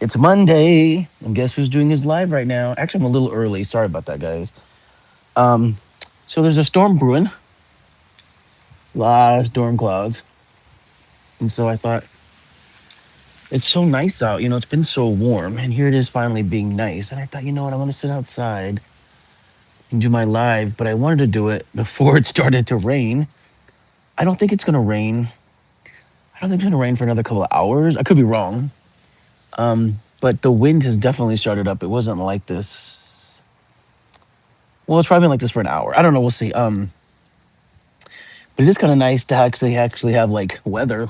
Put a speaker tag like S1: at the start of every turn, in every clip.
S1: It's Monday, and guess who's doing his live right now? Actually, I'm a little early. Sorry about that, guys. Um, so there's a storm brewing, a lot of storm clouds, and so I thought it's so nice out. It's been so warm, and here it is finally being nice. And I thought, you know what, I'm gonna sit outside and do my live, but I wanted to do it before it started to rain. I don't think it's gonna rain. I don't think it's gonna rain for another couple of hours. I could be wrong. But the wind has definitely started up. It wasn't like this. Well, it's probably been like this for an hour. I don't know. We'll see. But it is kind of nice to actually have like weather.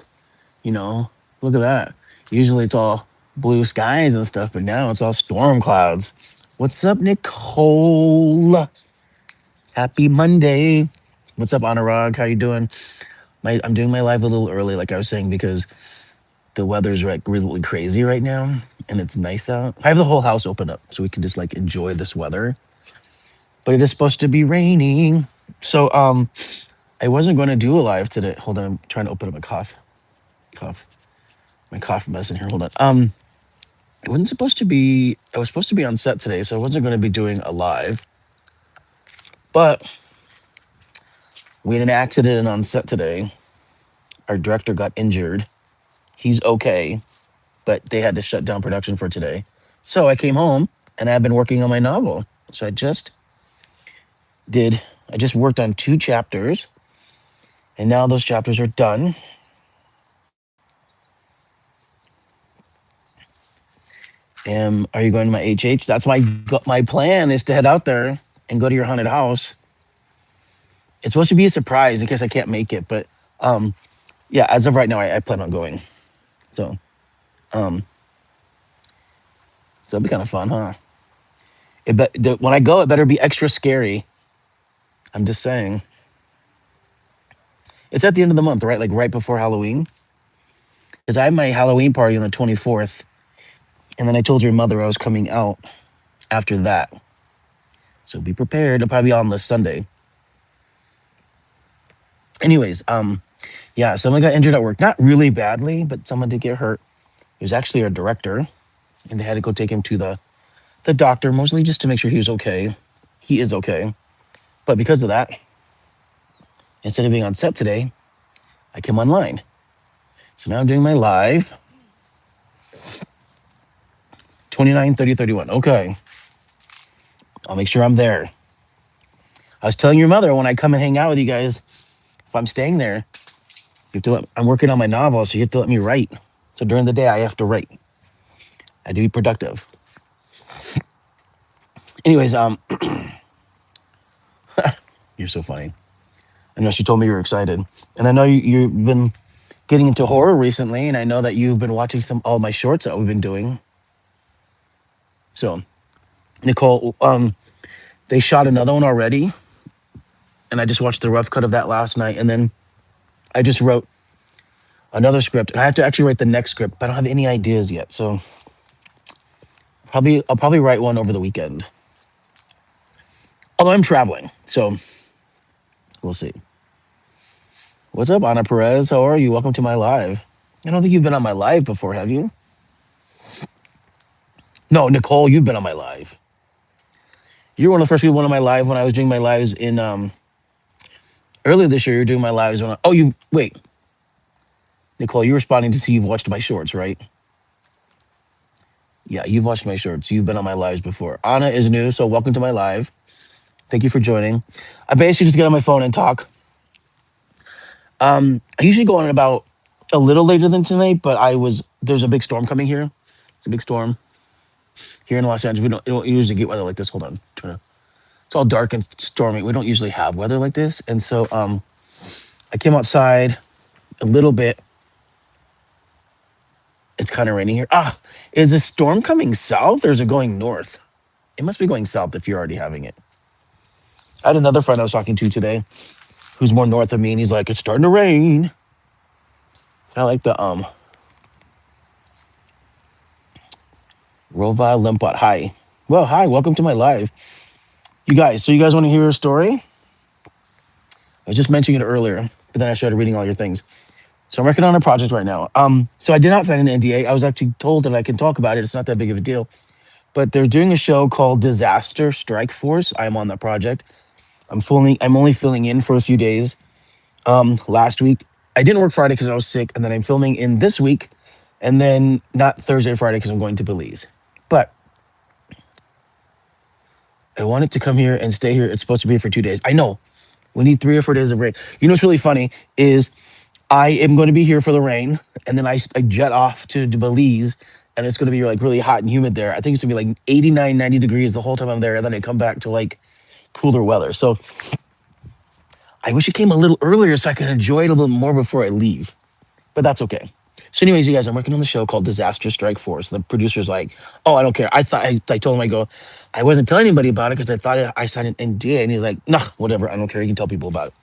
S1: You know, look at that. Usually it's all blue skies and stuff, but now it's all storm clouds. What's up, Nicole? Happy Monday. What's up, Anurag? How you doing? I'm doing my live a little early, like I was saying, because the weather's like really crazy right now, and it's nice out. I have the whole house open up so we can just like enjoy this weather. But it is supposed to be raining, so I wasn't going to do a live today. Hold on, I'm trying to open up my cough, my cough medicine here. Hold on. It wasn't supposed to be. I was supposed to be on set today, so I wasn't going to be doing a live. But we had an accident on set today. Our director got injured. He's okay, but they had to shut down production for today. So I came home and I've been working on my novel. So did. I just worked on 2 chapters, and now those chapters are done. Are you going to my HH? That's my plan is to head out there and go to your haunted house. It's supposed to be a surprise in case I can't make it, but um, yeah, as of right now, I plan on going. So um, so it'll be kind of fun, huh? When I go, it better be extra scary. I'm just saying. It's at the end of the month, right? Like right before Halloween. Because I have my Halloween party on the 24th, and then I told your mother I was coming out after that. So be prepared. It'll probably be on the Sunday. Anyways, yeah, someone got injured at work. Not really badly, but someone did get hurt. It was actually our director, and they had to go take him to the doctor, mostly just to make sure he was okay. He is okay. But because of that, instead of being on set today, I came online. So now I'm doing my live 29, 30, 31. Okay. I'll make sure I'm there. I was telling your mother when I come and hang out with you guys, if I'm staying there, I'm working on my novel, so you have to let me write. So during the day, I have to write. I have to be productive. Anyways, you're so funny. I know she told me you were excited. And I know you've been getting into horror recently, and I know that you've been watching all my shorts that we've been doing. So, Nicole, they shot another one already, and I just watched the rough cut of that last night, and then I just wrote another script, and I have to actually write the next script, but I don't have any ideas yet. So, I'll probably write one over the weekend. Although I'm traveling, so we'll see. What's up, Ana Perez? How are you? Welcome to my live. I don't think you've been on my live before, have you? No, Nicole, you've been on my live. You're one of the first people on my live when I was doing my lives in earlier this year. You're doing my lives when you wait, Nicole. You're responding to see you've watched my shorts, right? Yeah, you've watched my shorts. You've been on my lives before. Anna is new, so welcome to my live. Thank you for joining. I basically just get on my phone and talk. I usually go on about a little later than tonight, but there's a big storm coming here. It's a big storm here in Los Angeles. We don't usually get weather like this. Hold on, it's all dark and stormy. We don't usually have weather like this, and so I came outside a little bit. It's kind of raining here. Is the storm coming south or is it going north? It must be going south if you're already having it. I had another friend I was talking to today who's more north of me, and he's like, "It's starting to rain." I like the Rova Limpot. Hi. Well, hi, welcome to my live. So you guys want to hear a story? I was just mentioning it earlier, but then I started reading all your things. So I'm working on a project right now. So I did not sign an NDA. I was actually told that I can talk about it. It's not that big of a deal. But they're doing a show called Disaster Strike Force. I'm on that project. I'm only filling in for a few days. Last week I didn't work Friday because I was sick, and then I'm filming in this week, and then not Thursday or Friday because I'm going to Belize. But I wanted to come here and stay here. It's supposed to be for 2 days. I know we need 3 or 4 days of rain. You know what's really funny is I am going to be here for the rain, and then I jet off to Belize, and it's going to be like really hot and humid there. I think it's going to be like 89, 90 degrees the whole time I'm there, and then I come back to like cooler weather. So I wish it came a little earlier so I could enjoy it a little more before I leave, but that's okay. So, anyways, you guys, I'm working on the show called Disaster Strike Force. The producer's like, "Oh, I don't care." I told him, I go, I wasn't telling anybody about it because I thought I signed an NDA, and he's like, "Nah, whatever. I don't care. You can tell people about it."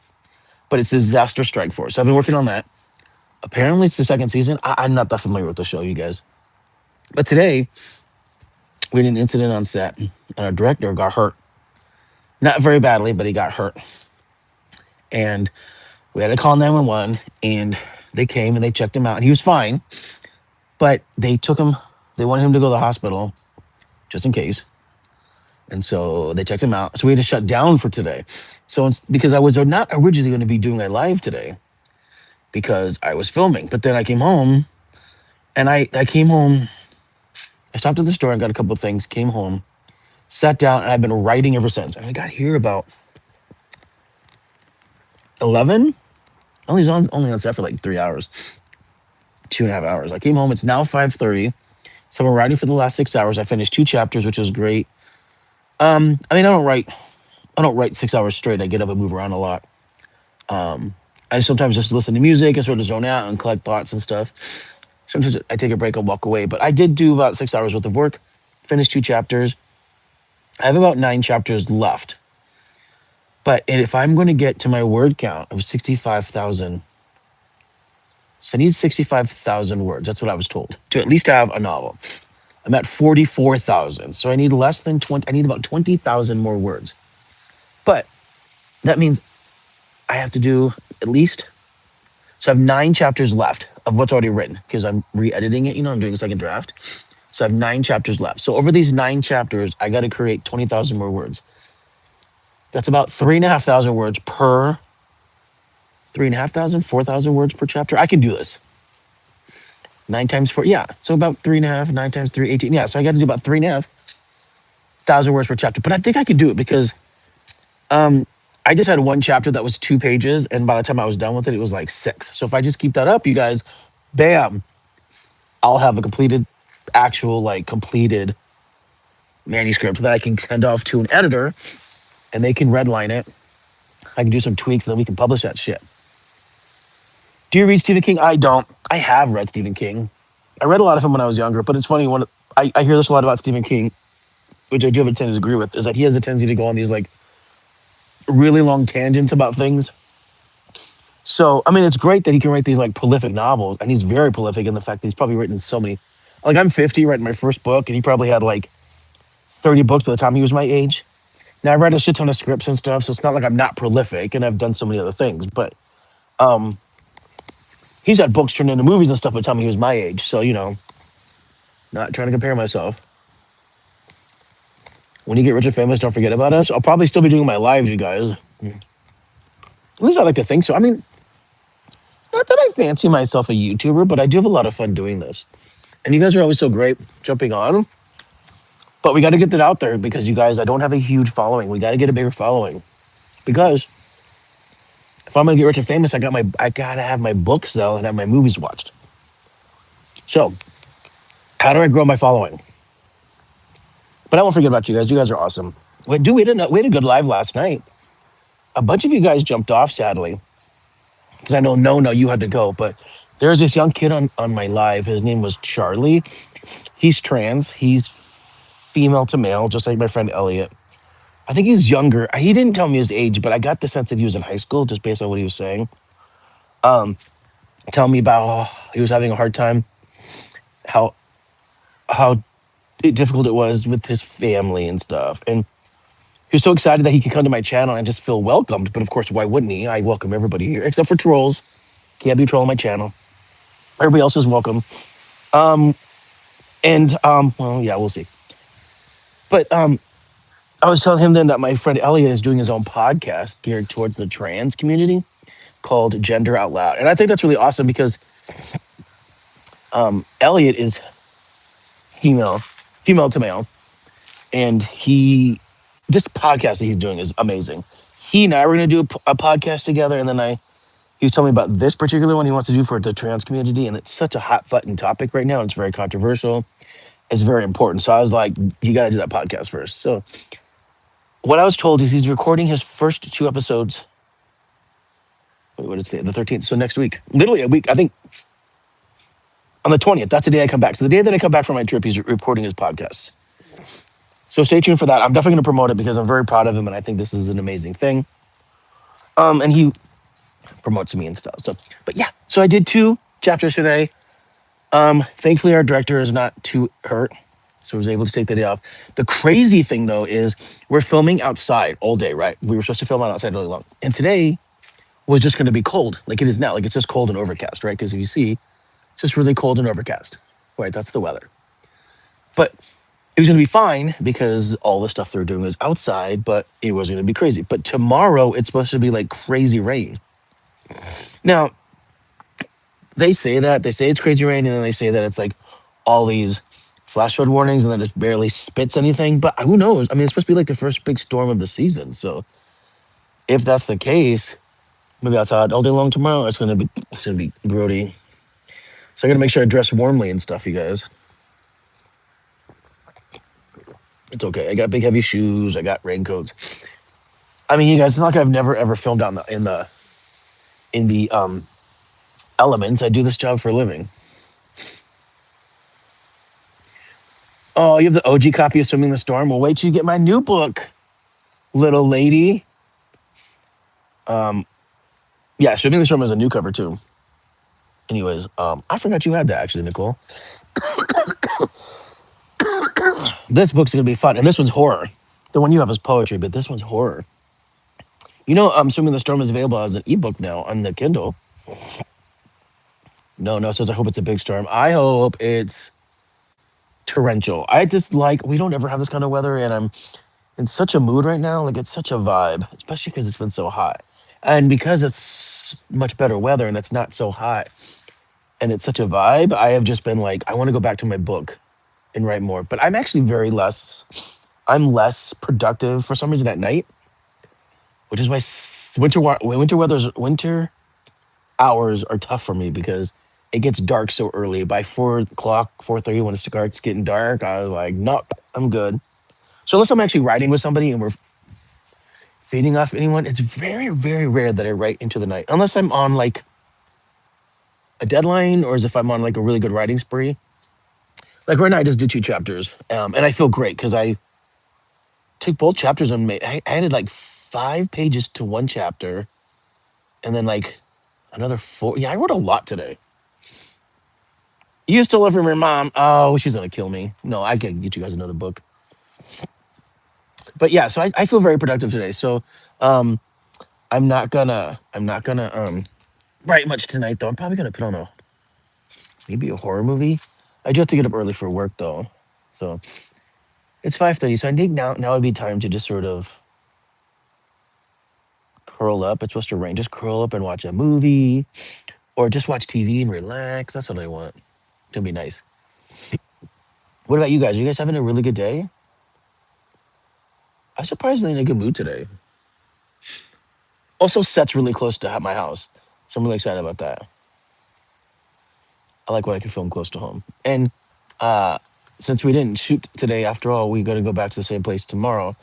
S1: But it's Disaster Strike Force. So I've been working on that. Apparently, it's the second season. I'm not that familiar with the show, you guys. But today, we had an incident on set, and our director got hurt. Not very badly, but he got hurt. And we had to call 911, and they came and they checked him out, and he was fine. But they wanted him to go to the hospital just in case. And so they checked him out. So we had to shut down for today. So it's because I was not originally going to be doing a live today because I was filming. But then I came home, and I came home. I stopped at the store and got a couple of things, came home, sat down, and I've been writing ever since. And I got here about 11. Only on set for like 3 hours, 2.5 hours. I came home. It's now 5:30. So I'm writing for the last 6 hours. I finished 2 chapters, which was great. I mean, I don't write 6 hours straight. I get up and move around a lot. I sometimes just listen to music and sort of zone out and collect thoughts and stuff. Sometimes I take a break and walk away. But I did do about 6 hours worth of work, finished 2 chapters. I have about 9 chapters left. But if I'm going to get to my word count of 65,000, so I need 65,000 words. That's what I was told to at least have a novel. I'm at 44,000. So I need less than 20. I need about 20,000 more words. But that means I have to do at least, so I have 9 chapters left of what's already written because I'm re-editing it. I'm doing a second draft. So I have 9 chapters left. So over these 9 chapters, I got to create 20,000 more words. That's about 3,500 words per, 3,500, 4,000 words per chapter. I can do this. 9 times 4, yeah. So about 3.5, 9 times 3, 18. Yeah, so I got to do about 3,500 words per chapter. But I think I can do it because I just had one chapter that was 2 pages, and by the time I was done with it, it was like 6. So if I just keep that up, you guys, bam, I'll have a completed, actual, like completed manuscript that I can send off to an editor, and they can redline it. I can do some tweaks, and then we can publish that shit. Do you read Stephen King? I don't. I have read Stephen King. I read a lot of him when I was younger, but it's funny I hear this a lot about Stephen King, which I do have a tendency to agree with, is that he has a tendency to go on these like really long tangents about things. So, I mean, it's great that he can write these like prolific novels, and he's very prolific in the fact that he's probably written so many. Like, I'm 50, writing my first book, and he probably had like 30 books by the time he was my age. Now, I read a shit ton of scripts and stuff, so it's not like I'm not prolific, and I've done so many other things, but um, he's had books turned into movies and stuff by the time he was my age. So, not trying to compare myself. When you get rich and famous, don't forget about us. I'll probably still be doing my lives, you guys. At least I like to think so. I mean, not that I fancy myself a YouTuber, but I do have a lot of fun doing this. And you guys are always so great jumping on. But we got to get that out there because you guys, I don't have a huge following. We got to get a bigger following. Because if I'm gonna get rich and famous, I gotta have my books sell and have my movies watched. So, how do I grow my following? But I won't forget about you guys. You guys are awesome. We had a good live last night. A bunch of you guys jumped off, sadly, because I know no, you had to go. But there's this young kid on my live. His name was Charlie. He's trans. He's female to male, just like my friend Elliot. I think he's younger. He didn't tell me his age, but I got the sense that he was in high school just based on what he was saying. Um, Tell me about he was having a hard time, how how difficult it was with his family and stuff. And he was so excited that he could come to my channel and just feel welcomed. But of course, why wouldn't he? I welcome everybody here, except for trolls. Can't be trolling my channel. Everybody else is welcome. And well, yeah, we'll see. But I was telling him then that my friend Elliot is doing his own podcast geared towards the trans community called Gender Out Loud, and I think that's really awesome because Elliot is female, female to male, and this podcast that he's doing is amazing. He and I were going to do a podcast together, and then he was telling me about this particular one he wants to do for the trans community, and it's such a hot button topic right now. It's very controversial. It's very important. So I was like, you got to do that podcast first. So what I was told is he's recording his first two episodes. Wait, what did it say? The 13th. So next week, literally a week. I think on the 20th. That's the day I come back. So the day that I come back from my trip, he's recording his podcast. So stay tuned for that. I'm definitely going to promote it because I'm very proud of him, and I think this is an amazing thing. And he promotes me and stuff. So, but yeah. So I did two chapters today. Thankfully, our director is not too hurt, so I was able to take the day off. The crazy thing, though, is we're filming outside all day, right? We were supposed to film outside really long, and today was just going to be cold, like it is now. Like it's just cold and overcast, right? Because if you see, it's just really cold and overcast, right? That's the weather. But it was going to be fine because all the stuff they're doing is outside, but it wasn't going to be crazy. But tomorrow, it's supposed to be like crazy rain. Now, they say it's crazy rain, and then they say that it's like all these flash flood warnings, and then it barely spits anything. But who knows? I mean, it's supposed to be like the first big storm of the season. So if that's the case, maybe outside all day long tomorrow. It's gonna be grody. So I gotta make sure I dress warmly and stuff, you guys. It's okay. I got big heavy shoes. I got raincoats. I mean, you guys, it's not like I've never ever filmed out in the elements. I do this job for a living. Oh, you have the OG copy of Swimming the Storm? Well, wait till you get my new book, little lady. Um, yeah, Swimming the Storm is a new cover too. Anyways, I forgot you had that actually, Nicole. This book's gonna be fun, and this one's horror. The one you have is poetry, but this one's horror. You know, Swimming the Storm is available as an ebook now on the Kindle. No, no, it says I hope it's a big storm. I hope it's torrential. I just like we don't ever have this kind of weather, and I'm in such a mood right now. Like it's such a vibe, especially because it's been so hot, and because it's much better weather and it's not so hot, and it's such a vibe. I have just been like, I want to go back to my book and write more. But I'm actually I'm less productive for some reason at night, which is why winter hours are tough for me because it gets dark so early. By 4 o'clock, 4:30, when it starts getting dark, I was like, nope, I'm good. So unless I'm actually writing with somebody and we're feeding off anyone, it's very, very rare that I write into the night. Unless I'm on like a deadline or as if I'm on like a really good writing spree. Like right now, I just did two chapters, and I feel great because I took both chapters and I added like 5 pages to one chapter, and then like another four. Yeah, I wrote a lot today. You still live from your mom? Oh, she's gonna kill me. No, I can get you guys another book. But yeah, so I feel very productive today. So um, I'm not gonna write much tonight though. I'm probably gonna put on a maybe a horror movie. I do have to get up early for work though, so it's 5:30. So I think now would be time to just sort of curl up. It's supposed to rain. Just curl up and watch a movie, or just watch TV and relax. That's what I want. It's gonna be nice. What about you guys? Are you guys having a really good day? I'm surprisingly in a good mood today. Also, Set's really close to my house, so I'm really excited about that. I like when I can film close to home. And uh, since we didn't shoot today, after all, we're gonna go back to the same place tomorrow.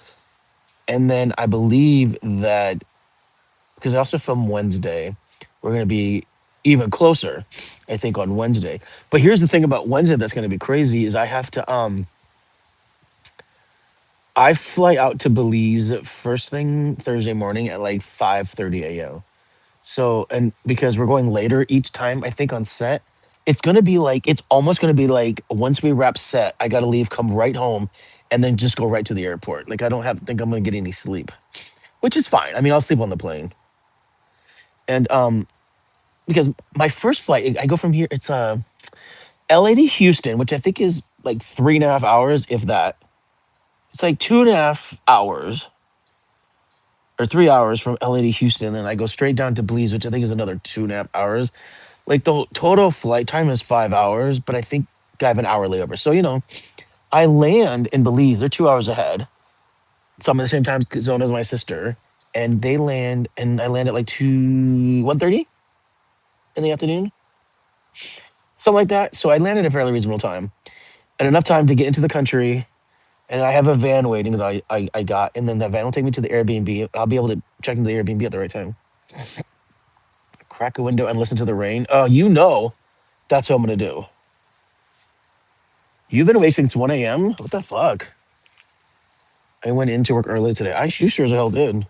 S1: And then I believe that because I also film Wednesday, we're gonna be even closer. I think on Wednesday. But here's the thing about Wednesday that's gonna be crazy is I fly out to Belize first thing Thursday morning at like 5:30 a.m. So, and because we're going later each time, I think on set, it's almost gonna be like once we wrap set, I gotta leave, come right home, and then just go right to the airport. Like I don't have think I'm gonna get any sleep, which is fine. I mean, I'll sleep on the plane. And because my first flight, I go from here. It's LA to Houston, which I think is like 3.5 hours, if that. It's like 2.5 hours or 3 hours from LA to Houston, and then I go straight down to Belize, which I think is another 2.5 hours. Like the total flight time is 5 hours, but I think I have an hour layover. So I land in Belize. They're 2 hours ahead, so I'm in the same time zone as my sister, and they land, and I land at like 1:30 in the afternoon, something like that. So I landed at a fairly reasonable time and enough time to get into the country. And I have a van waiting that I got, and then that van will take me to the Airbnb. I'll be able to check into the Airbnb at the right time, crack a window, and listen to the rain. Oh, that's what I'm gonna do. You've been awake since 1 a.m. What the fuck? I went into work early today. You sure as hell did.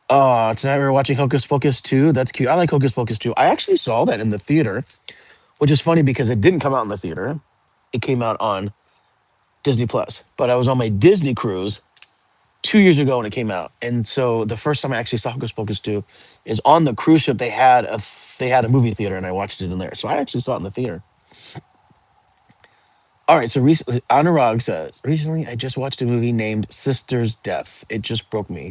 S1: Tonight we were watching Hocus Pocus 2. That's cute. I like Hocus Pocus 2. I actually saw that in the theater, which is funny because it didn't come out in the theater. It came out on Disney Plus. But I was on my Disney cruise 2 years ago when it came out, and so the first time I actually saw Hocus Pocus 2 is on the cruise ship. They had a movie theater, and I watched it in there. So I actually saw it in the theater. All right. So recently, Anurag says, recently I just watched a movie named Sister's Death. It just broke me.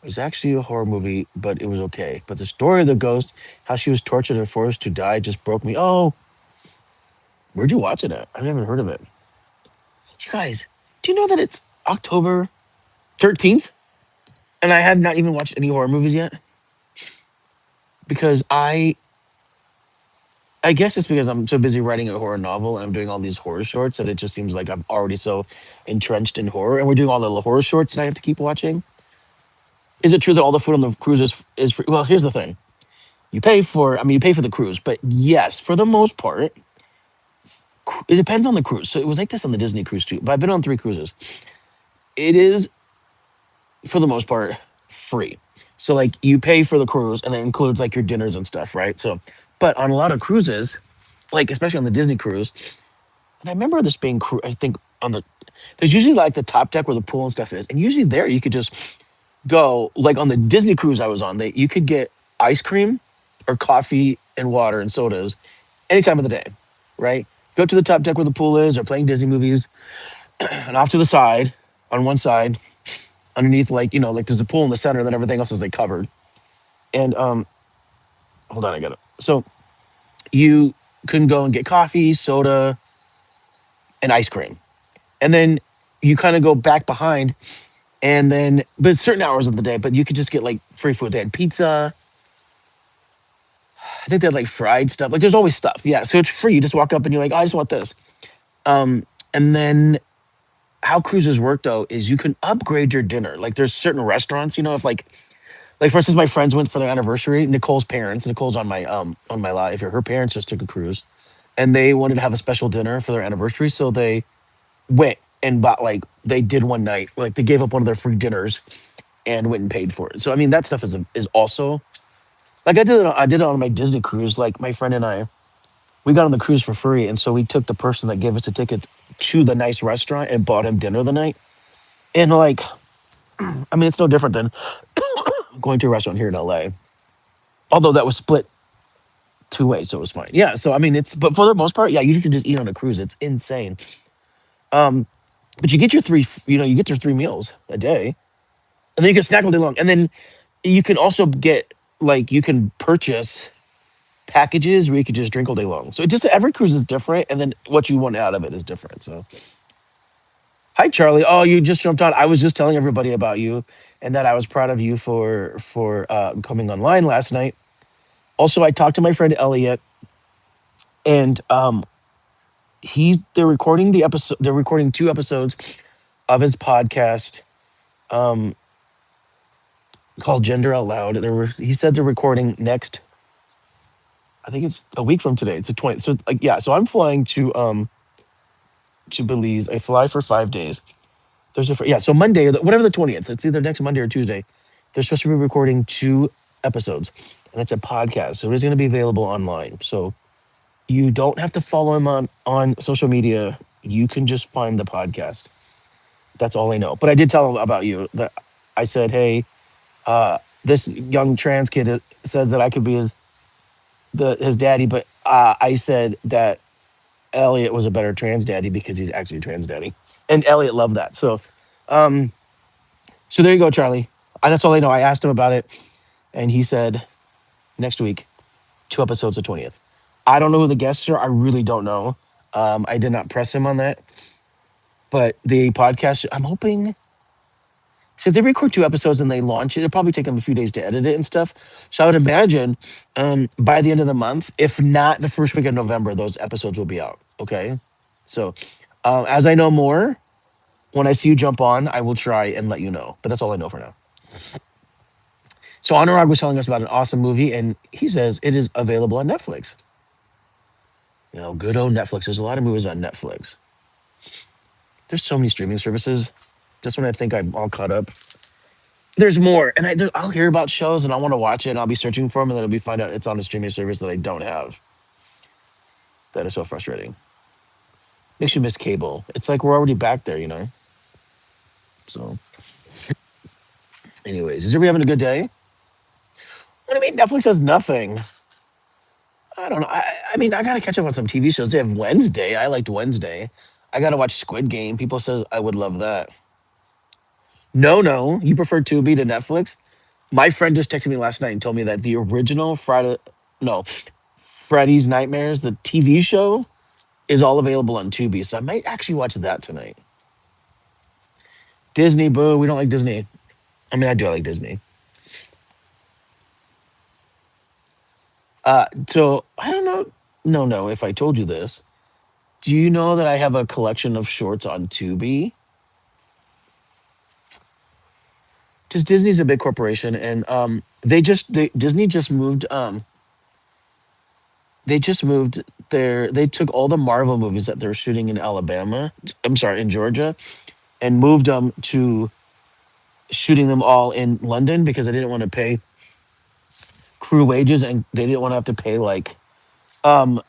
S1: It was actually a horror movie, but it was okay. But the story of the ghost, how she was tortured and forced to die, just broke me. Oh, where'd you watch it at? I've never heard of it. You guys, do you know that it's October 13th? And I have not even watched any horror movies yet? Because I guess it's because I'm so busy writing a horror novel and I'm doing all these horror shorts that it just seems like I'm already so entrenched in horror. And we're doing all the horror shorts that I have to keep watching. Is it true that all the food on the cruise is free? Well, here's the thing. You pay for the cruise, but yes, for the most part, it depends on the cruise. So it was like this on the Disney cruise too, but I've been on 3 cruises. It is, for the most part, free. So like you pay for the cruise and it includes like your dinners and stuff, right? So, but on a lot of cruises, like especially on the Disney cruise, and I remember this being, I think there's usually like the top deck where the pool and stuff is, and usually there you could just go like on the Disney cruise I was on. You could get ice cream or coffee and water and sodas any time of the day, right? Go to the top deck where the pool is, or playing Disney movies, and off to the side, on one side, underneath, like like there's a pool in the center, and then everything else is like covered. And hold on, I got it. So you can go and get coffee, soda, and ice cream, and then you kind of go back behind, and then but certain hours of the day, but you could just get like free food. They had pizza. I think they had like fried stuff. Like there's always stuff. Yeah, so it's free. You just walk up and you're like, oh, I just want this. And then how cruises work though is you can upgrade your dinner. Like there's certain restaurants, if like for instance, my friends went for their anniversary. Nicole's parents, Nicole's on my live here. Her parents just took a cruise, and they wanted to have a special dinner for their anniversary, so they went and bought, like they did one night, like they gave up one of their free dinners and went and paid for it. So I mean that stuff is also like I did it on my Disney cruise. Like my friend and I, we got on the cruise for free, and so we took the person that gave us the tickets to the nice restaurant and bought him dinner the night. And like, I mean, it's no different than going to a restaurant here in LA. Although that was split 2 ways, so it was fine. Yeah, so I mean, but for the most part, yeah, you can just eat on a cruise. It's insane. Um, but you get your 3 meals a day, and then you can snack all day long. And then you can also you can purchase packages where you can just drink all day long. So it just every cruise is different, and then what you want out of it is different. So, hi Charlie. Oh, you just jumped on. I was just telling everybody about you, and that I was proud of you for coming online last night. Also, I talked to my friend Elliot, and they're recording the episode. They're recording 2 episodes of his podcast um, called Gender Out Loud. He said they're recording next. I think it's a week from today. It's the 20th. So like yeah. So I'm flying to Belize. I fly for 5 days. Yeah. So Monday, or whatever the 20th. It's either next Monday or Tuesday. They're supposed to be recording 2 episodes, and it's a podcast, so it is going to be available online. So you don't have to follow him on social media. You can just find the podcast. That's all I know. But I did tell him about you. That I said, hey, this young trans kid says that I could be his daddy, but I said that Elliot was a better trans daddy because he's actually a trans daddy, and Elliot loved that. Um, so there you go, Charlie. That's all I know. I asked him about it, and he said next week, 2 episodes of 20th. I don't know who the guests are. I really don't know. I did not press him on that, but the podcast. I'm hoping. So if they record 2 episodes and they launch it, it'll probably take them a few days to edit it and stuff. So I would imagine by the end of the month, if not the first week of November, those episodes will be out. Okay. So as I know more, when I see you jump on, I will try and let you know. But that's all I know for now. So Anurag was telling us about an awesome movie, and he says it is available on Netflix. Good old Netflix. There's a lot of movies on Netflix. There's so many streaming services. Just when I think I'm all caught up, there's more. And I'll hear about shows and I want to watch it, and I'll be searching for them, and then I'll be find out it's on a streaming service that I don't have. That is so frustrating. Makes you miss cable. It's like we're already back there. So, anyways, is everybody having a good day? What do you mean Netflix has nothing? I don't know. I mean, I gotta catch up on some TV shows. They have Wednesday. I liked Wednesday. I gotta watch Squid Game. People says I would love that. No, no, you prefer Tubi to Netflix? My friend just texted me last night and told me that the original no, Freddy's Nightmares, the TV show, is all available on Tubi. So I might actually watch that tonight. Disney, boo. We don't like Disney. I mean, I do like Disney. So I don't know. No, no. If I told you this, do you know that I have a collection of shorts on Tubi? Just Disney's a big corporation, and Disney just moved. They just moved They took all the Marvel movies that they're shooting in Alabama. I'm sorry, in Georgia, and moved them to shooting them all in London because they didn't want to pay crew wages, and they didn't want to have to pay um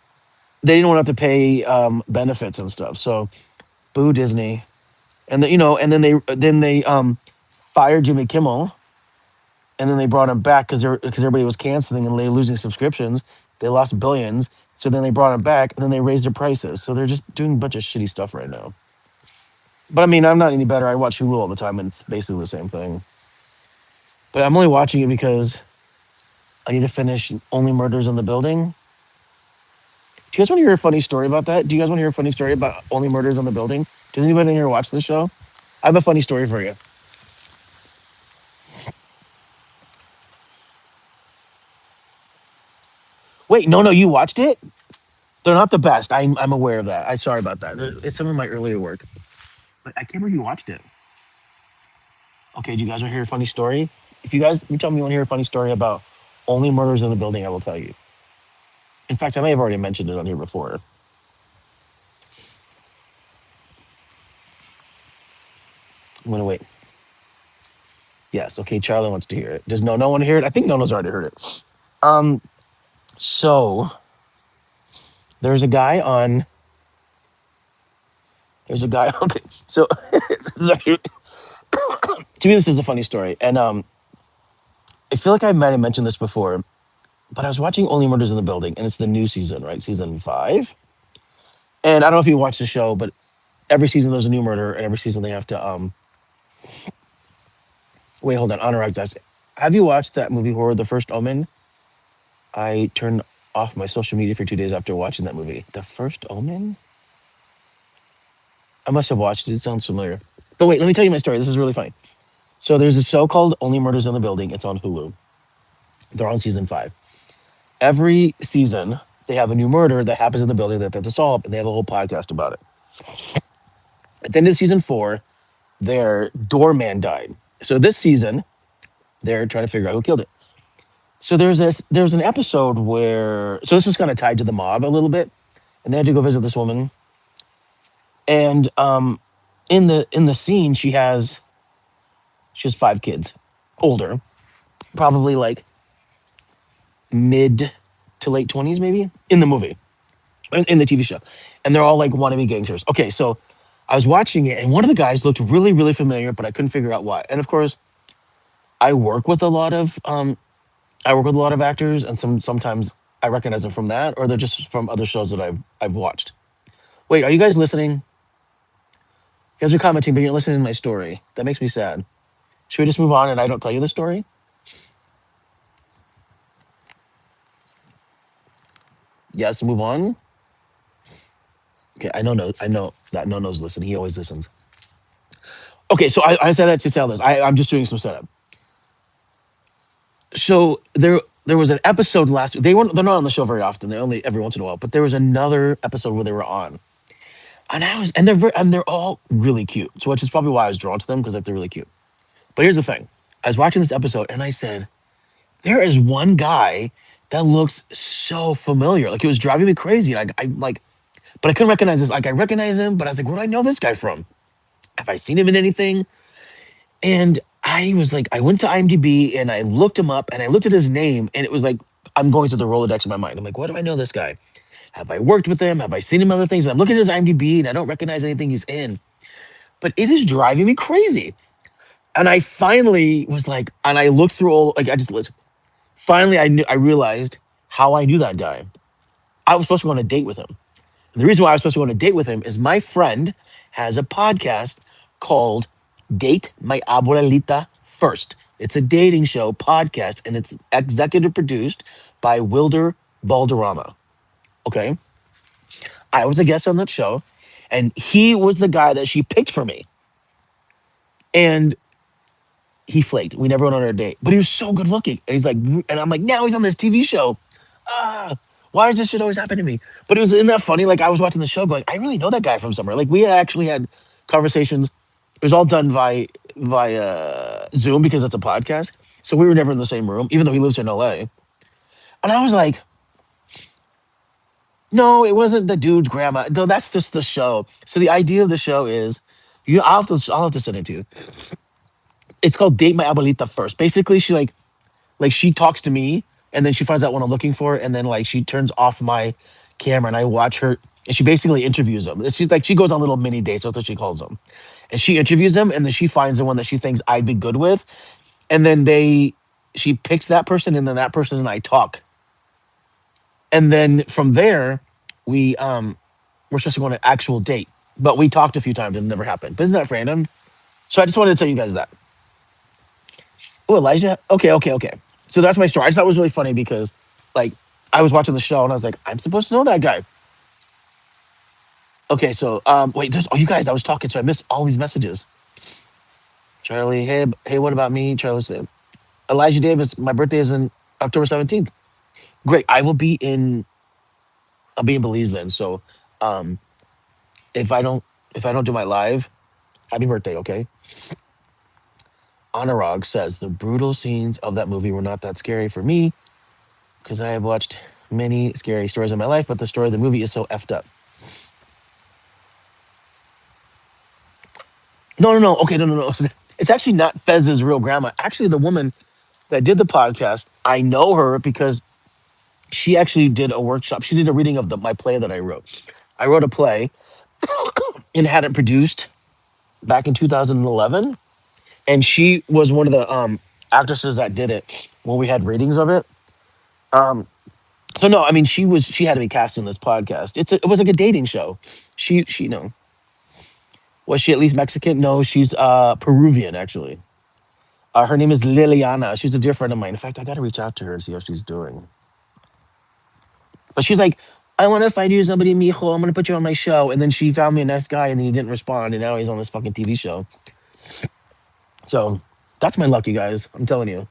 S1: they didn't want to have to pay benefits and stuff. So boo Disney. And and then they fired Jimmy Kimmel, and then they brought him back because everybody was canceling and they were losing subscriptions. They lost billions. So then they brought him back, and then they raised their prices. So they're just doing a bunch of shitty stuff right now. But I mean, I'm not any better. I watch Hulu all the time, and it's basically the same thing. But I'm only watching it because I need to finish Only Murders in the Building. Do you guys want to hear a funny story about that? Do you guys want to hear a funny story about Only Murders on the Building? Does anybody in here watch this show? I have a funny story for you. Wait, no, no, you watched it? They're not the best. I'm aware of that. I'm sorry about that. It's some of my earlier work. But I can't believe you watched it. Okay, do you guys want to hear a funny story? If you tell me you want to hear a funny story about Only Murders in the Building, I will tell you. In fact, I may have already mentioned it on here before. I'm gonna wait. Yes, okay, Charlie wants to hear it. Does No want to hear it? I think Nono's already heard it. Um, so there's a guy on there's a guy okay. So this is actually to me this is a funny story. And I feel like I might have mentioned this before, but I was watching Only Murders in the Building, and it's the new season, right? Season 5. And I don't know if you watch the show, but every season there's a new murder, and every season they have to wait, hold on, Anurag asked, have you watched that movie horror, The First Omen? I turned off my social media for 2 days after watching that movie. The First Omen? I must have watched it. It sounds familiar. But wait, let me tell you my story. This is really funny. So there's a show called Only Murders in the Building. It's on Hulu. They're on season 5. Every season, they have a new murder that happens in the building that they have to solve, and they have a whole podcast about it. At the end of season 4, their doorman died. So this season, they're trying to figure out who killed it. So there's an episode where this was kind of tied to the mob a little bit, and they had to go visit this woman. And in the scene, she has 5 kids, older, probably like mid to late 20s, maybe in the movie, in the TV show, and they're all like wannabe gangsters. Okay, so I was watching it, and one of the guys looked really, really familiar, but I couldn't figure out why. And of course, I work with a lot of I work with a lot of actors, and sometimes I recognize them from that, or they're just from other shows that I've watched. Wait, are you guys listening? You guys are commenting, but you're listening to my story. That makes me sad. Should we just move on and I don't tell you the story? Yes, move on. Okay, I know, no, I know that no knows listen. He always listens. Okay, so I said that to tell this. I'm just doing some setup. So there was an episode last week. They're not on the show very often. They only every once in a while. But there was another episode where they were on, and they're all really cute. So which is probably why I was drawn to them because like they're really cute. But here's the thing: I was watching this episode and I said, there is one guy that looks so familiar. Like it was driving me crazy. Like I like, but I couldn't recognize this. Like I recognize him, but I was like, where do I know this guy from? Have I seen him in anything? And I was like, I went to IMDb and I looked him up and I looked at his name and it was like, I'm going through the Rolodex in my mind. I'm like, why do I know this guy? Have I worked with him? Have I seen him in other things? And I'm looking at his IMDb and I don't recognize anything he's in. But it is driving me crazy. And I finally was like, and I looked through all, like, I just, finally, I realized how I knew that guy. I was supposed to go on a date with him. And the reason why I was supposed to go on a date with him is my friend has a podcast called Date My Abuelita First. It's a dating show podcast and it's executive produced by Wilder Valderrama. Okay. I was a guest on that show and he was the guy that she picked for me. And he flaked. We never went on a date, but he was so good looking. And he's like, and I'm like, now he's on this TV show. Ah, why does this shit always happen to me? But it was isn't that funny? Like I was watching the show, going, I really know that guy from somewhere. Like we actually had conversations. It was all done via Zoom because it's a podcast. So we were never in the same room, even though he lives in LA. And I was like, no, it wasn't the dude's grandma. No, that's just the show. So the idea of the show is, I'll have to send it to you. It's called Date My Abuelita First. Basically, like she talks to me and then she finds out what I'm looking for and then like she turns off my camera and I watch her and she basically interviews them. She's like she goes on little mini dates, that's what she calls them. And she interviews them and then she finds the one that she thinks I'd be good with. And then she picks that person and then that person and I talk. And then from there, we're supposed to go on an actual date. But we talked a few times and it never happened. But isn't that random? So I just wanted to tell you guys that. Oh, Elijah. Okay, okay, okay. So that's my story. I just thought it was really funny because, like, I was watching the show and I was like, I'm supposed to know that guy. Okay, so wait, there's you guys. I was talking, so I missed all these messages. Charlie, hey, what about me? Charlie said, Elijah Davis. My birthday is in October 17th. Great. I'll be in Belize then. So, um, if I don't if I don't do my live, happy birthday. Okay. Anurag says the brutal scenes of that movie were not that scary for me because I have watched many scary stories in my life, but the story of the movie is so effed up. No, no, no. Okay, no, no, no. It's actually not Fez's real grandma. Actually, the woman that did the podcast, I know her because she actually did a workshop. She did a reading of my play that I wrote. I wrote a play and had it produced back in 2011, and she was one of the actresses that did it when we had readings of it. Um, so no, I mean she had to be cast in this podcast. It was like a dating show. She no was she at least Mexican? No, she's Peruvian actually. Her name is Liliana. She's a dear friend of mine. In fact, I got to reach out to her and see how she's doing. But she's like, I want to find you somebody, mijo. I'm going to put you on my show. And then she found me a nice guy and then he didn't respond. And now he's on this fucking TV show. So that's my luck, you guys. I'm telling you.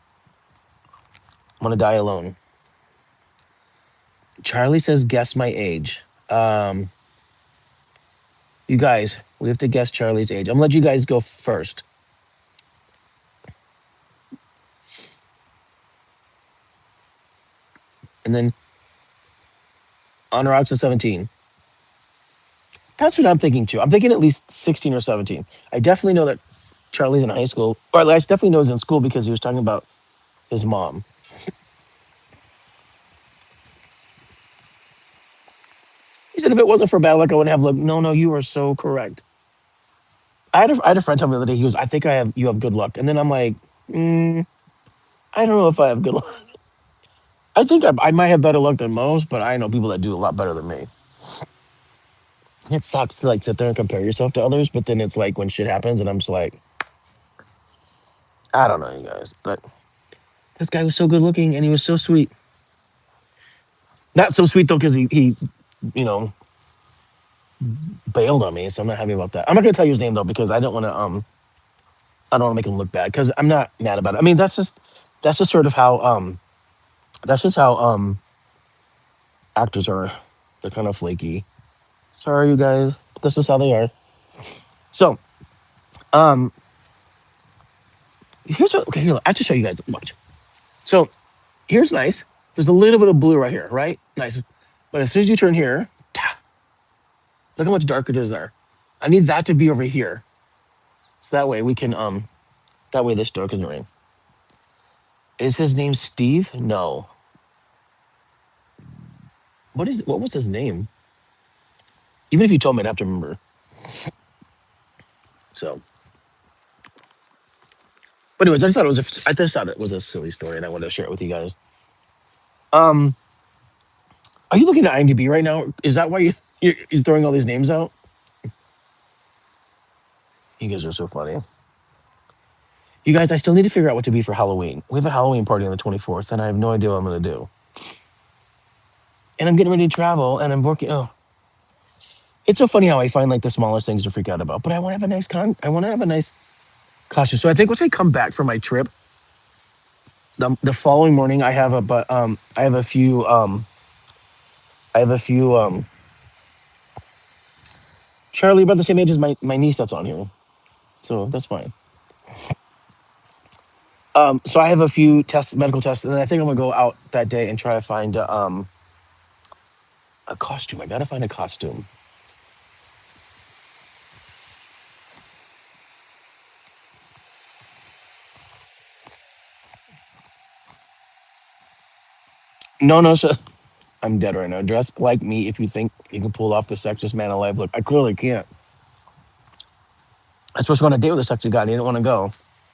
S1: I'm going to die alone. Charlie says, guess my age. You guys, we have to guess Charlie's age. I'm going to let you guys go first. And then Anurag says 17. That's what I'm thinking too. I'm thinking at least 16 or 17. I definitely know that Charlie's in high school, or at least definitely knows in school because he was talking about his mom. He said if it wasn't for bad luck, I wouldn't have luck. No, no, you are so correct. I had a friend tell me the other day. He was, I think you have good luck, and then I'm like, I don't know if I have good luck. I think I might have better luck than most, but I know people that do a lot better than me. It sucks to like sit there and compare yourself to others, but then it's like when shit happens, and I'm just like, I don't know, you guys. But this guy was so good looking, and he was so sweet. Not so sweet though, because he you know bailed on me, so I'm not happy about that. I'm not gonna tell you his name though because I don't want to make him look bad because I'm not mad about it. I mean that's just sort of how that's just how actors are. They're kind of flaky. Sorry, you guys. This is how they are. So um here's what okay here I have to show you guys. Watch. So here's nice. There's a little bit of blue right here, right? Nice. But as soon as you turn here, look how much darker it is there. I need that to be over here. So that way we can that way this door can ring. Is his name Steve? No. What was his name? Even if you told me, I'd have to remember. So, but anyways, I just thought it was a silly story, and I wanted to share it with you guys. Um, are you looking at IMDb right now? Is that why you're throwing all these names out? You guys are so funny. You guys, I still need to figure out what to be for Halloween. We have a Halloween party on the 24th, and I have no idea what I'm going to do. And I'm getting ready to travel, and I'm working. Oh, it's so funny how I find like the smallest things to freak out about. But I want to have a nice I want to have a nice costume. So I think once I come back from my trip, the following morning, I have a few I have a few Charlie about the same age as my niece that's on here. So that's fine. So I have a few tests, medical tests, and I think I'm gonna go out that day and try to find a costume. I gotta find a costume. No, no, sir. I'm dead right now. Dress like me if you think you can pull off the sexiest man alive. Look, I clearly can't. I was supposed to go on a date with a sexy guy and he didn't want to go.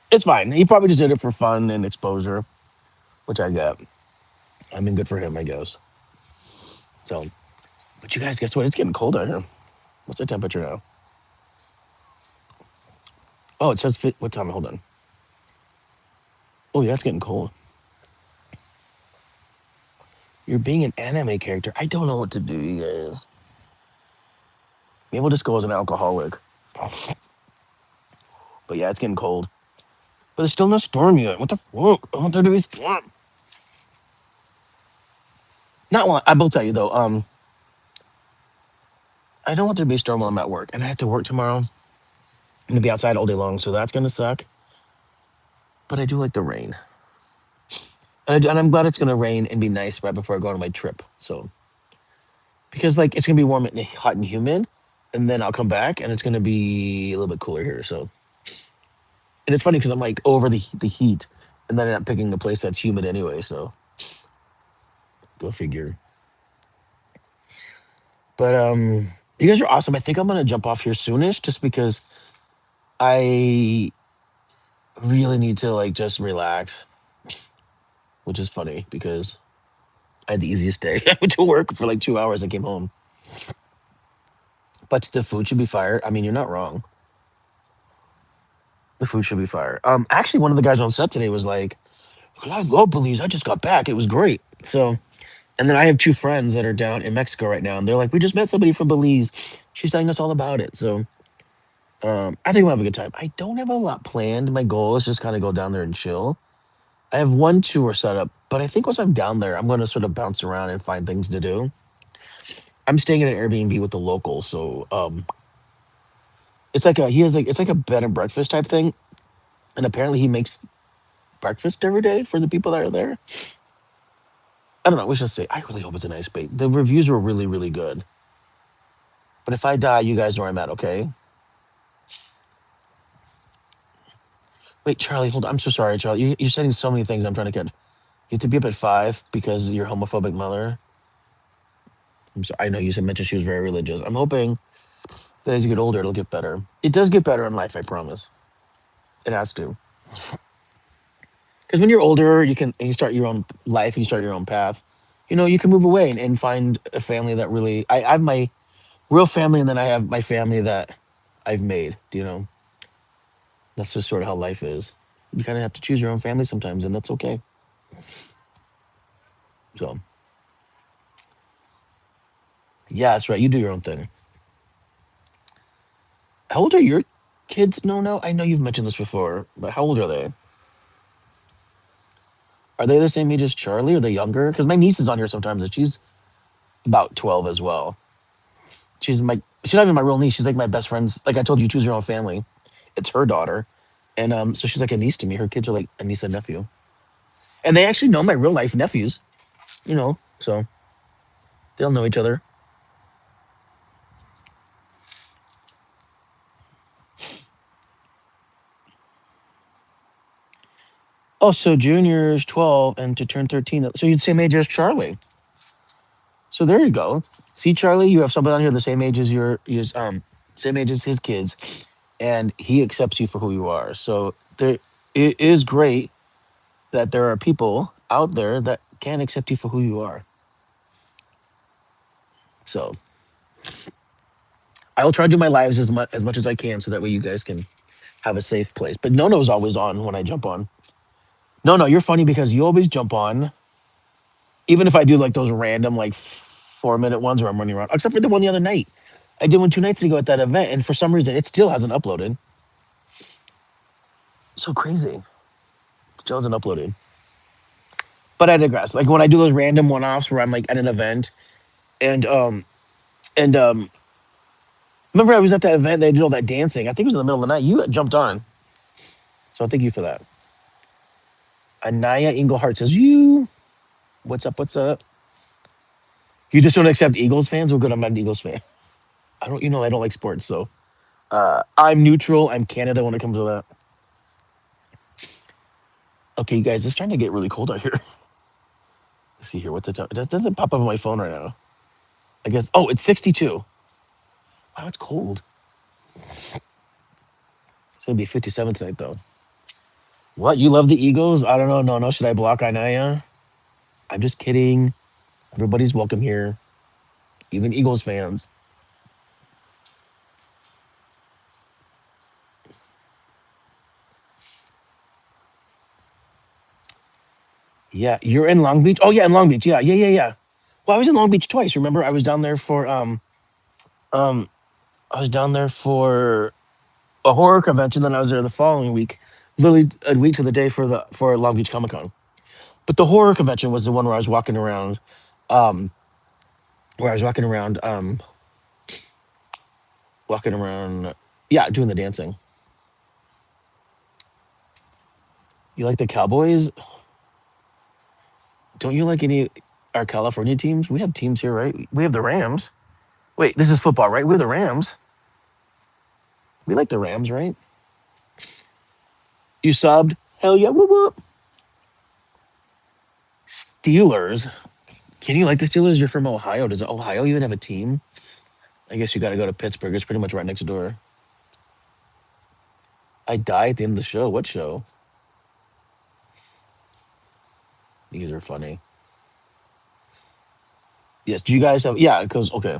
S1: It's fine. He probably just did it for fun and exposure, which I get. I mean, good for him, I guess. So, but you guys, guess what? It's getting cold out here. What's the temperature now? Oh, it says what time? Hold on. Oh, yeah, it's getting cold. You're being an anime character. I don't know what to do, you guys. Maybe we'll just go as an alcoholic. But yeah, it's getting cold. But there's still no storm yet. What the fuck? I want there to be storm. Not one. I will tell you though. I don't want there to be a storm while I'm at work, and I have to work tomorrow. I'm gonna be outside all day long, so that's gonna suck. But I do like the rain, and I'm glad it's gonna rain and be nice right before I go on my trip. So because like it's gonna be warm and hot and humid, and then I'll come back and it's gonna be a little bit cooler here. So and it's funny because I'm like over the heat, and then I'm picking a place that's humid anyway. So go figure. But you guys are awesome. I think I'm gonna jump off here soonish, just because I really need to like just relax, which is funny because I had the easiest day. I went to work for like 2 hours. I came home, but the food should be fire. I mean, you're not wrong. The food should be fire. Actually, one of the guys on set today was like, "I love Belize. I just got back. It was great." So, and then I have two friends that are down in Mexico right now, and they're like, "We just met somebody from Belize. She's telling us all about it." So, I think we'll have a good time. I don't have a lot planned. My goal is just kind of go down there and chill. I have one tour set up, but I think once I'm down there, I'm going to sort of bounce around and find things to do. I'm staying at an Airbnb with the locals, so it's like a he has like it's like a bed and breakfast type thing, and apparently he makes breakfast every day for the people that are there. I don't know. We should say. I really hope it's a nice bait. The reviews were really really good. But if I die, you guys know where I'm at. Okay. Wait, Charlie, hold on. I'm so sorry, Charlie. You're saying so many things. I'm trying to catch. You have to be up at 5 because your homophobic mother. I'm sorry. I know you said mentioned she was very religious. I'm hoping that as you get older, it'll get better. It does get better in life. I promise. It has to. Because when you're older, you can and you start your own life, you start your own path. You know, you can move away and find a family that really. I have my real family, and then I have my family that I've made. You know, that's just sort of how life is. You kind of have to choose your own family sometimes, and that's okay. So, yeah, that's right. You do your own thing. How old are your kids? No, no. I know you've mentioned this before, but how old are they? Are they the same age as Charlie? Or are they younger? Because my niece is on here sometimes, and she's about 12 as well. She's not even my real niece. She's like my best friend's. Like I told you, choose your own family. It's her daughter, and so she's like a niece to me. Her kids are like a niece and nephew, and they actually know my real life nephews. You know, so they'll know each other. Oh, so Junior's 12 and to turn 13. So you're the same age as Charlie. So there you go. See, Charlie, you have somebody on here the same age as same age as his kids, and he accepts you for who you are. So there, it is great that there are people out there that can accept you for who you are. So I will try to do my lives as much as I can, so that way you guys can have a safe place. But Nono's always on when I jump on. No, no, you're funny because you always jump on, even if I do like those random like 4 minute ones where I'm running around. Except for the one the other night. I did one 2 nights ago at that event, and for some reason it still hasn't uploaded. So crazy. Still hasn't uploaded. But I digress. Like when I do those random one offs where I'm like at an event, and remember I was at that event, they did all that dancing. I think it was in the middle of the night. You jumped on. So thank you for that. Anaya Englehart says, you, what's up? What's up? You just don't accept Eagles fans? Well, good. I'm not an Eagles fan. I don't, I don't like sports. So I'm neutral. I'm Canada when it comes to that. Okay, you guys, it's starting to get really cold out here. Let's see here. What's the time? That doesn't pop up on my phone right now. I guess. Oh, it's 62. Wow, it's cold. It's going to be 57 tonight, though. What? You love the Eagles? I don't know. No, no. Should I block Anaya? I'm just kidding. Everybody's welcome here, even Eagles fans. Yeah, you're in Long Beach. Oh yeah, in Long Beach. Yeah, yeah, yeah, yeah. Well, I was in Long Beach twice. Remember, I was down there for um I was down there for a horror convention. Then I was there the following week, literally a week to the day for Long Beach Comic Con. But the horror convention was the one where I was walking around, um, where I was walking around, yeah, doing the dancing. You like the Cowboys? Don't you like any our California teams? We have teams here, right? We have the Rams. Wait, this is football, right? We're the Rams. We like the Rams, right? You subbed? Hell yeah! Whoop whoop. Steelers. Can you like the Steelers? You're from Ohio. Does Ohio even have a team? I guess you got to go to Pittsburgh. It's pretty much right next door. I die at the end of the show. What show? These are funny. Yes. Do you guys have? Yeah. Because okay,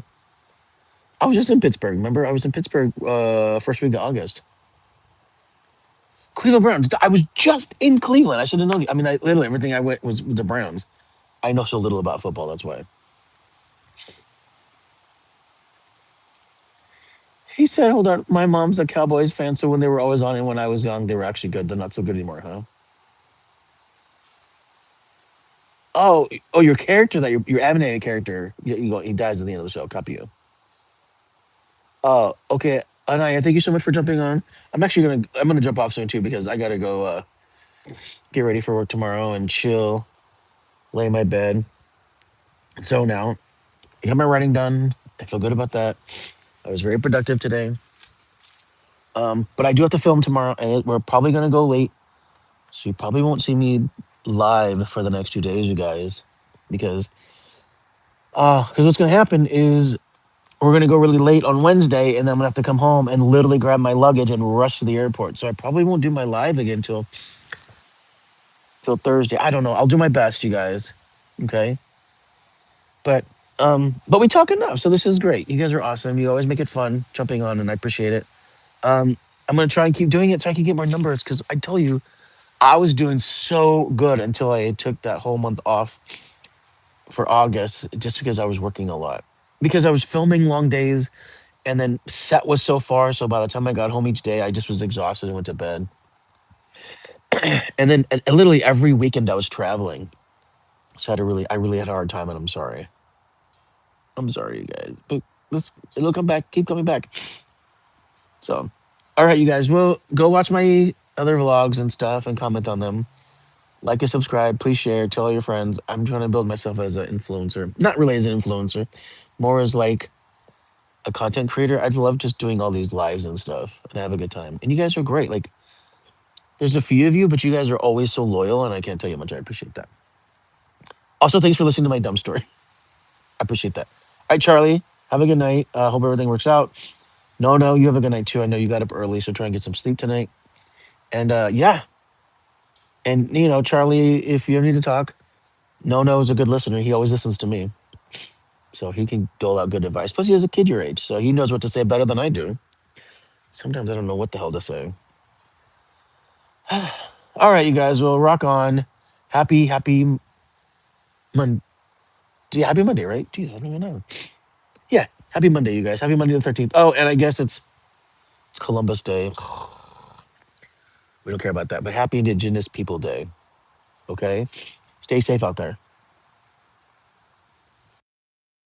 S1: I was just in Pittsburgh. Remember, I was in Pittsburgh first week of August. Cleveland Browns. I was just in Cleveland. I should have known. I mean, I literally everything I went was with the Browns. I know so little about football. That's why. He said, "Hold on, my mom's a Cowboys fan, so when they were always on and when I was young, they were actually good. They're not so good anymore, huh?" Oh, oh, your character that your animated character, he dies at the end of the show. Copy you. Oh, okay. Anaya, thank you so much for jumping on. I'm gonna jump off soon too because I gotta go get ready for work tomorrow and chill, lay in my bed, zone out. I got my writing done. I feel good about that. I was very productive today. But I do have to film tomorrow, and we're probably gonna go late, so you probably won't see me live for the next 2 days, you guys, because what's gonna happen is we're gonna go really late on Wednesday, and then I'm gonna have to come home and literally grab my luggage and rush to the airport. So I probably won't do my live again till Thursday. I don't know. I'll do my best, you guys. Okay, but but we talk enough, so this is great. You guys are awesome. You always make it fun jumping on, and I appreciate it. Um, I'm gonna try and keep doing it so I can get more numbers because I tell you, I was doing so good until I took that whole month off for August just because I was working a lot. Because I was filming long days and then set was so far. So by the time I got home each day, I just was exhausted and went to bed. And then literally every weekend I was traveling. So I really had a hard time and I'm sorry. I'm sorry, you guys. But it'll come back, keep coming back. So, all right, you guys, well, go watch my other vlogs and stuff and comment on them. Like and subscribe. Please share. Tell all your friends. I'm trying to build myself as an influencer. Not really as an influencer, more as like a content creator. I love just doing all these lives and stuff and have a good time. And you guys are great. Like, there's a few of you, but you guys are always so loyal, and I can't tell you how much I appreciate that. Also, thanks for listening to my dumb story. I appreciate that. All right, Charlie, have a good night. Hope everything works out. No, no, you have a good night too. I know you got up early, so try and get some sleep tonight. And yeah, and Charlie, if you ever need to talk, no is a good listener. He always listens to me, so he can dole out good advice. Plus, he has a kid your age, so he knows what to say better than I do. Sometimes I don't know what the hell to say. All right, you guys, well, rock on. Happy Monday. Happy Monday, right? Dude, I don't even know. Yeah, happy Monday, you guys. Happy Monday the 13th. Oh, and I guess it's Columbus Day. We don't care about that, but happy Indigenous People Day. Okay? Stay safe out there.